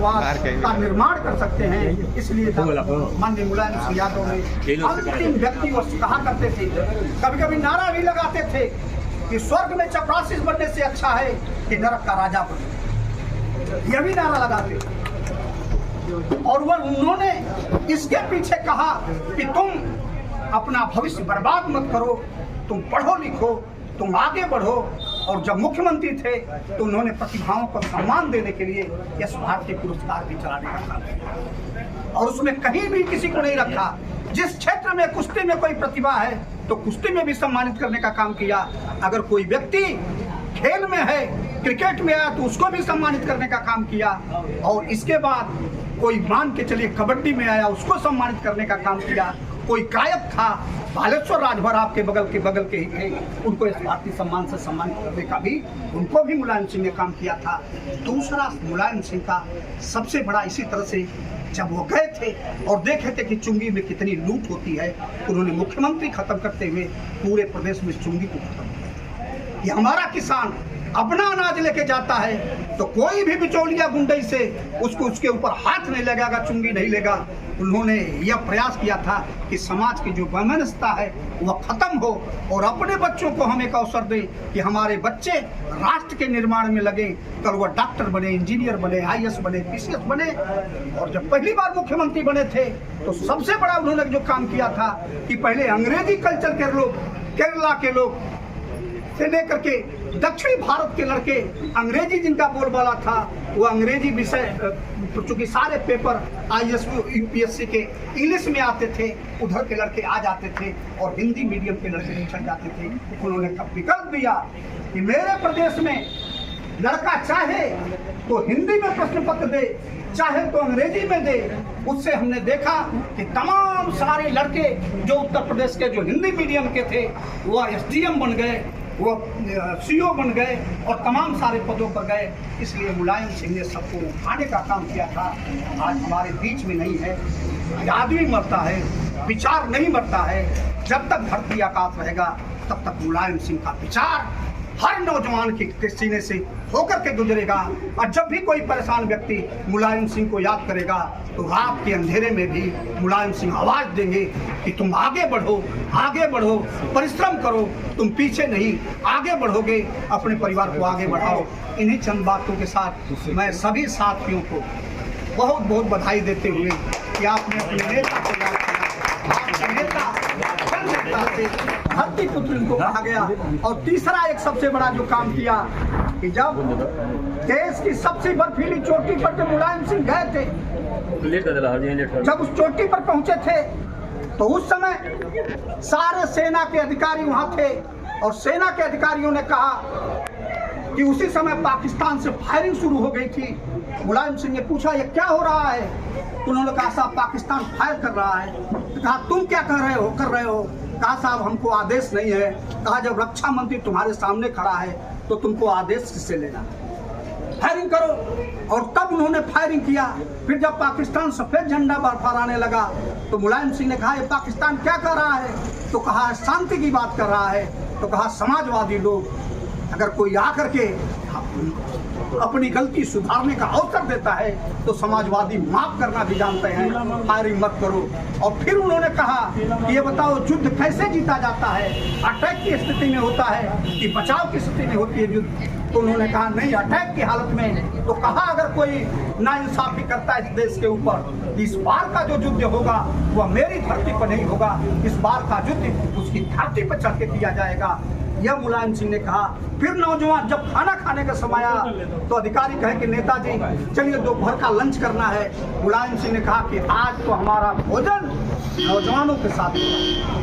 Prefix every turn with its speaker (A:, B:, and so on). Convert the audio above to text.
A: राष्ट्रवाद का निर्माण कर सकते हैं। इसलिए माननीय मुलायम सिंह यादव ने अंतिम व्यक्ति वो कहा करते थे, कभी कभी नारा भी लगाते थे कि स्वर्ग में चपरासीस बनने से अच्छा है कि नरक का राजा बने। यह भी नारा लगाते थे। और वह उन्होंने इसके पीछे कहा कि तुम अपना भविष्य बर्बाद मत करो, तुम पढ़ो लिखो, तुम आगे बढ़ो। और जब मुख्यमंत्री थे तो उन्होंने प्रतिभाओं को सम्मान देने के लिए यश भारती पुरस्कार भी चलाने का काम किया और उसमें कहीं भी किसी को नहीं रखा। जिस क्षेत्र में कुश्ती में कोई प्रतिभा है तो कुश्ती में भी सम्मानित करने का काम किया। अगर कोई व्यक्ति खेल में है, क्रिकेट में आया तो उसको भी सम्मानित करने का काम किया। और इसके बाद कोई मान के चलिए कबड्डी में आया, उसको सम्मानित करने का काम किया। कोई गायक था, बालेश्वर राजभर आपके बगल के ही थे, उनको इस भारतीय सम्मान से सम्मानित करने का भी उनको भी मुलायम सिंह ने काम किया था। दूसरा मुलायम सिंह का सबसे बड़ा इसी तरह से जब वो गए थे और देखे थे कि चुंगी में कितनी लूट होती है, उन्होंने मुख्यमंत्री खत्म करते हुए पूरे प्रदेश में चुंगी को खत्म किया। ये हमारा किसान अपना अनाज लेके जाता है तो कोई भी बिचौलिया गुंडई से उसके ऊपर हाथ नहीं लगेगा, चुंगी नहीं लेगा। उन्होंने यह प्रयास किया था कि समाज की जो वैमनस्यता है वह खत्म हो और अपने बच्चों को हम एक अवसर दें कि हमारे बच्चे राष्ट्र के निर्माण में लगे, कल वह डॉक्टर बने, इंजीनियर बने, IAS बने, PCS बने। और जब पहली बार मुख्यमंत्री बने थे तो सबसे बड़ा उन्होंने जो काम किया था कि पहले अंग्रेजी कल्चर के लोग, केरला के लोग से लेकर के दक्षिणी भारत के लड़के अंग्रेजी जिनका बोलबाला था वो अंग्रेजी विषय, चूंकि सारे पेपर IAS UPSC के इंग्लिश में आते थे, उधर के लड़के आ जाते थे और हिंदी मीडियम के लड़के निकल जाते थे। उन्होंने विकल्प दिया कि मेरे प्रदेश में लड़का चाहे तो हिंदी में प्रश्न पत्र दे, चाहे तो अंग्रेजी में दे। उससे हमने देखा कि तमाम सारे लड़के जो उत्तर प्रदेश के जो हिंदी मीडियम के थे वह SDM बन गए, वो CO बन गए और तमाम सारे पदों पर गए। इसलिए मुलायम सिंह ने सबको उठाने का काम किया था। आज हमारे बीच में नहीं है। आदमी मरता है, विचार नहीं मरता है। जब तक धरती आकाश रहेगा तब तक मुलायम सिंह का विचार हर नौजवान के सीने से होकर के गुजरेगा। और जब भी कोई परेशान व्यक्ति मुलायम सिंह को याद करेगा तो रात के अंधेरे में भी मुलायम सिंह आवाज देंगे कि तुम आगे बढ़ो, आगे बढ़ो, परिश्रम करो, तुम पीछे नहीं, आगे बढ़ोगे, अपने परिवार को आगे बढ़ाओ। इन्हीं चंद बातों के साथ मैं सभी साथियों को बहुत बहुत बधाई देते हुए कि आपने अपने नेता को याद किया। आपका नेता से धरती पुत्र इनको कहा गया। और तीसरा एक सबसे बड़ा जो काम किया कि जब देश की सबसे बर्फीली चोटी पर जब मुलायम सिंह गए थे, जब उस चोटी पर पहुंचे थे तो उस समय सारे सेना के अधिकारी वहां थे और सेना के अधिकारियों ने कहा कि उसी समय पाकिस्तान से फायरिंग शुरू हो गई थी। मुलायम सिंह ने पूछा ये क्या हो रहा है? तो उन्होंने कहा साहब पाकिस्तान फायर कर रहा है। कहा तुम क्या कर रहे हो? कहा साहब हमको आदेश नहीं है। कहा जब रक्षा मंत्री तुम्हारे सामने खड़ा है तो तुमको आदेश किससे लेना? फायरिंग करो। और तब उन्होंने फायरिंग किया। फिर जब पाकिस्तान सफेद झंडा फहराने लगा तो मुलायम सिंह ने कहा ये पाकिस्तान क्या कर रहा है? तो कहा शांति की बात कर रहा है। तो कहा समाजवादी लोग अगर कोई आकर के अपनी गलती सुधारने का अवसर देता है तो समाजवादी माफ करना भी जानते हैं, फायरिंग मत करो। और फिर उन्होंने कहा कि ये बताओ युद्ध कैसे जीता जाता है? अटैक की स्थिति में होता है कि बचाव की स्थिति में होती है युद्ध? तो उन्होंने कहा नहीं, अटैक की हालत में। तो कहा अगर कोई नाइंसाफी करता है इस देश के ऊपर, इस बार का जो युद्ध होगा वह मेरी धरती पर नहीं होगा, इस बार का युद्ध उसकी धरती पर चढ़ के किया जाएगा। यह मुलायम सिंह ने कहा। फिर नौजवान जब खाना खाने का समय आया तो अधिकारी कहे कि नेताजी चलिए दोपहर का लंच करना है। मुलायम सिंह ने कहा कि आज तो हमारा भोजन नौजवानों के साथ होगा।